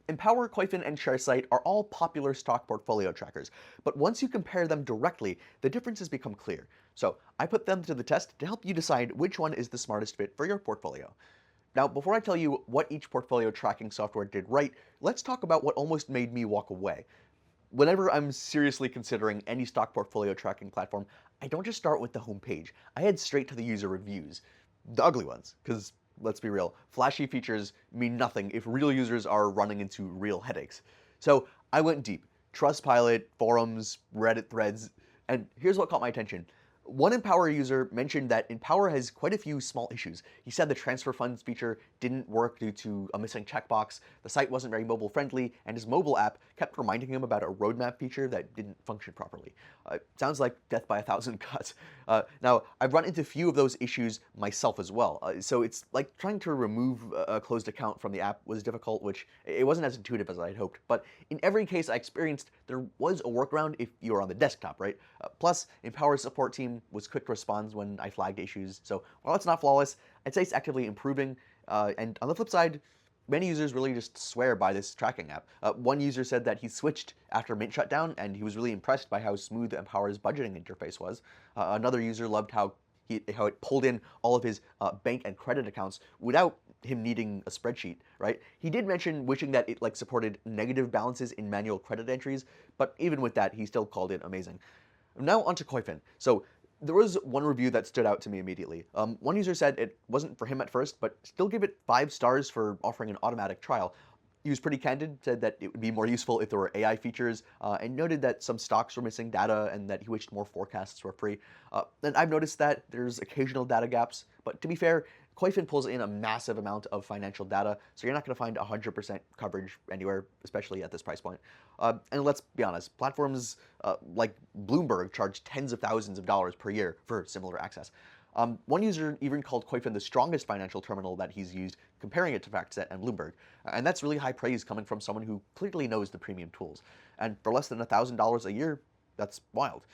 Empower, Koyfin, and Sharesight are all popular stock portfolio trackers, but once you compare them directly, the differences become clear. So I put them to the test to help you decide which one is the smartest fit for your portfolio. Now, before I tell you what each portfolio tracking software did right, let's talk about what almost made me walk away. Whenever I'm seriously considering any stock portfolio tracking platform, I don't just start with the homepage. I head straight to the user reviews. The ugly ones, because let's be real, flashy features mean nothing if real users are running into real headaches. So I went deep. Trustpilot, forums, Reddit threads, and here's what caught my attention. One Empower user mentioned that Empower has quite a few small issues. He said the transfer funds feature didn't work due to a missing checkbox, the site wasn't very mobile friendly, and his mobile app kept reminding him about a roadmap feature that didn't function properly. Sounds like death by a thousand cuts. Now, I've run into a few of those issues myself as well, so it's like trying to remove a closed account from the app was difficult, which it wasn't as intuitive as I'd hoped, but in every case I experienced, there was a workaround if you were on the desktop, right? Plus, Empower's support team was quick to respond when I flagged issues, so while it's not flawless, I'd say it's actively improving, and on the flip side, many users really just swear by this tracking app. One user said that he switched after Mint shut down, and he was really impressed by how smooth Empower's budgeting interface was. Another user loved how it pulled in all of his bank and credit accounts without him needing a spreadsheet, right? He did mention wishing that it supported negative balances in manual credit entries, but even with that, he still called it amazing. Now onto Koyfin. So there was one review that stood out to me immediately. One user said it wasn't for him at first, but still give it 5 stars for offering an automatic trial. He was pretty candid, said that it would be more useful if there were AI features, and noted that some stocks were missing data and that he wished more forecasts were free. And I've noticed that there's occasional data gaps, but to be fair, Koyfin pulls in a massive amount of financial data, so you're not going to find 100% coverage anywhere, especially at this price point. And let's be honest, platforms like Bloomberg charge tens of thousands of dollars per year for similar access. One user even called Koyfin the strongest financial terminal that he's used, comparing it to FactSet and Bloomberg. And that's really high praise coming from someone who clearly knows the premium tools. And for less than $1,000 a year, that's wild.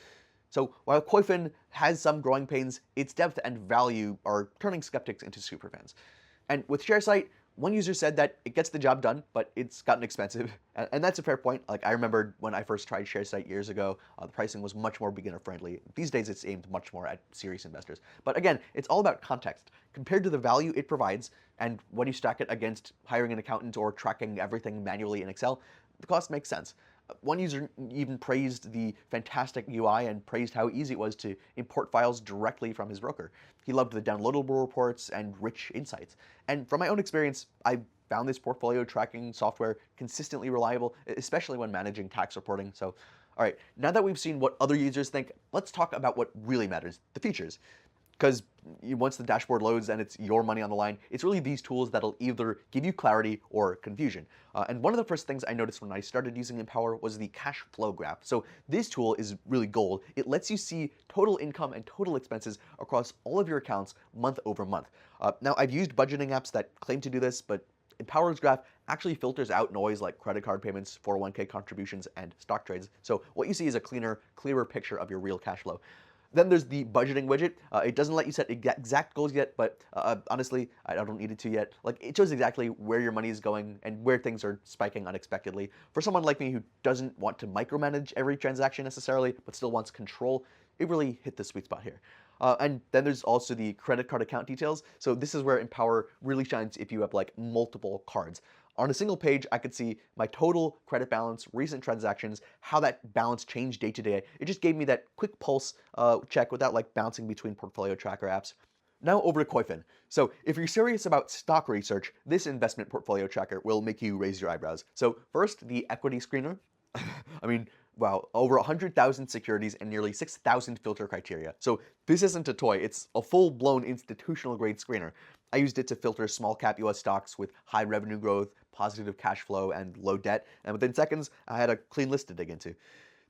So while Koyfin has some growing pains, its depth and value are turning skeptics into superfans. And with Sharesight, one user said that it gets the job done, but it's gotten expensive. And that's a fair point. Like, I remember when I first tried Sharesight years ago, the pricing was much more beginner friendly. These days it's aimed much more at serious investors. But again, it's all about context. Compared to the value it provides, and when you stack it against hiring an accountant or tracking everything manually in Excel, the cost makes sense. One user even praised the fantastic UI and praised how easy it was to import files directly from his broker. He loved the downloadable reports and rich insights. And from my own experience, I found this portfolio tracking software consistently reliable, especially when managing tax reporting. So, all right, now that we've seen what other users think, let's talk about what really matters, the features. Because once the dashboard loads and it's your money on the line, it's really these tools that'll either give you clarity or confusion. And one of the first things I noticed when I started using Empower was the cash flow graph. So this tool is really gold. It lets you see total income and total expenses across all of your accounts month over month. Now, I've used budgeting apps that claim to do this, but Empower's graph actually filters out noise like credit card payments, 401k contributions, and stock trades. So what you see is a cleaner, clearer picture of your real cash flow. Then there's the budgeting widget. It doesn't let you set exact goals yet, but honestly, I don't need it to yet. Like, it shows exactly where your money is going and where things are spiking unexpectedly. For someone like me who doesn't want to micromanage every transaction necessarily, but still wants control, it really hit the sweet spot here. And then there's also the credit card account details. So this is where Empower really shines if you have like multiple cards. On a single page, I could see my total credit balance, recent transactions, how that balance changed day to day. It just gave me that quick pulse check without like bouncing between portfolio tracker apps. Now over to Koyfin. So if you're serious about stock research, this investment portfolio tracker will make you raise your eyebrows. So first, the equity screener. I mean, wow, over 100,000 securities and nearly 6,000 filter criteria. So this isn't a toy, it's a full-blown institutional grade screener. I used it to filter small cap US stocks with high revenue growth, positive cash flow, and low debt, and within seconds, I had a clean list to dig into.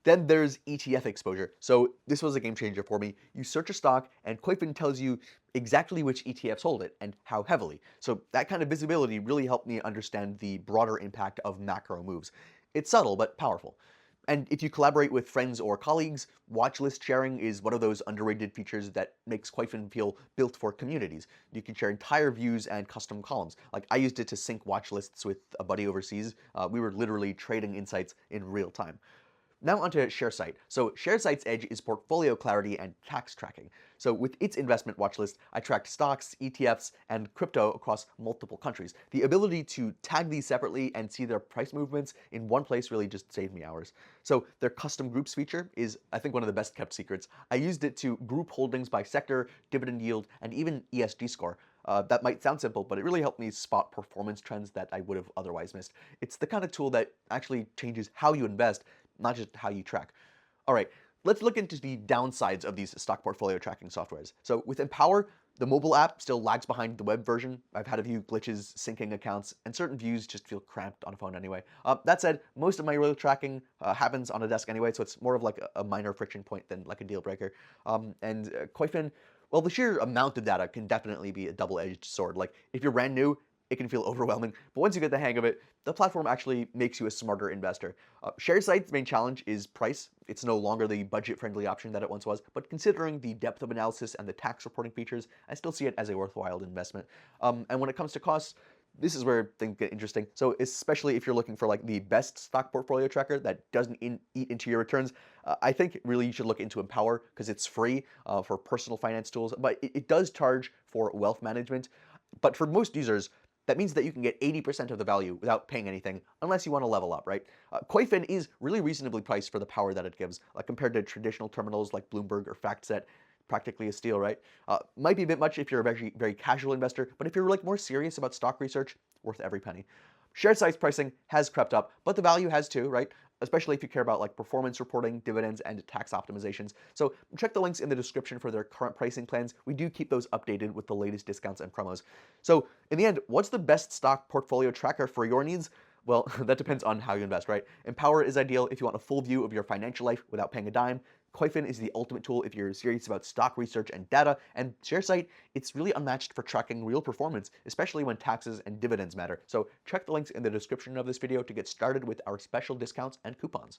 Then there's ETF exposure. So this was a game changer for me. You search a stock and Koyfin tells you exactly which ETFs hold it and how heavily. So that kind of visibility really helped me understand the broader impact of macro moves. It's subtle but powerful. And if you collaborate with friends or colleagues, watch list sharing is one of those underrated features that makes Koyfin feel built for communities. You can share entire views and custom columns. Like I used it to sync watch lists with a buddy overseas. We were literally trading insights in real time. Now onto Sharesight. So Sharesight's edge is portfolio clarity and tax tracking. So with its investment watch list, I tracked stocks, ETFs, and crypto across multiple countries. The ability to tag these separately and see their price movements in one place really just saved me hours. So their custom groups feature is, I think, one of the best kept secrets. I used it to group holdings by sector, dividend yield, and even ESG score. That might sound simple, but it really helped me spot performance trends that I would have otherwise missed. It's the kind of tool that actually changes how you invest, not just how you track. All right, let's look into the downsides of these stock portfolio tracking softwares. So with Empower, the mobile app still lags behind the web version. I've had a few glitches syncing accounts, and certain views just feel cramped on a phone anyway. That said, most of my real tracking happens on a desk anyway, so it's more of like a minor friction point than like a deal breaker. Koyfin, well, the sheer amount of data can definitely be a double-edged sword. Like, if you're brand new, it can feel overwhelming, but once you get the hang of it, the platform actually makes you a smarter investor. Sharesight's main challenge is price. It's no longer the budget-friendly option that it once was, but considering the depth of analysis and the tax reporting features, I still see it as a worthwhile investment. And when it comes to costs, this is where things get interesting. So especially if you're looking for like the best stock portfolio tracker that doesn't eat into your returns, I think really you should look into Empower because it's free for personal finance tools, but it does charge for wealth management. But for most users, that means that you can get 80% of the value without paying anything, unless you want to level up, right? Koyfin is really reasonably priced for the power that it gives, compared to traditional terminals like Bloomberg or FactSet. Practically a steal, right? Might be a bit much if you're a very, very casual investor, but if you're like more serious about stock research, worth every penny. Sharesight's pricing has crept up, but the value has too, right? Especially if you care about like performance reporting, dividends, and tax optimizations. So check the links in the description for their current pricing plans. We do keep those updated with the latest discounts and promos. So in the end, what's the best stock portfolio tracker for your needs? Well, that depends on how you invest, right? Empower is ideal if you want a full view of your financial life without paying a dime. Koyfin is the ultimate tool if you're serious about stock research and data, and Sharesight, it's really unmatched for tracking real performance, especially when taxes and dividends matter. So check the links in the description of this video to get started with our special discounts and coupons.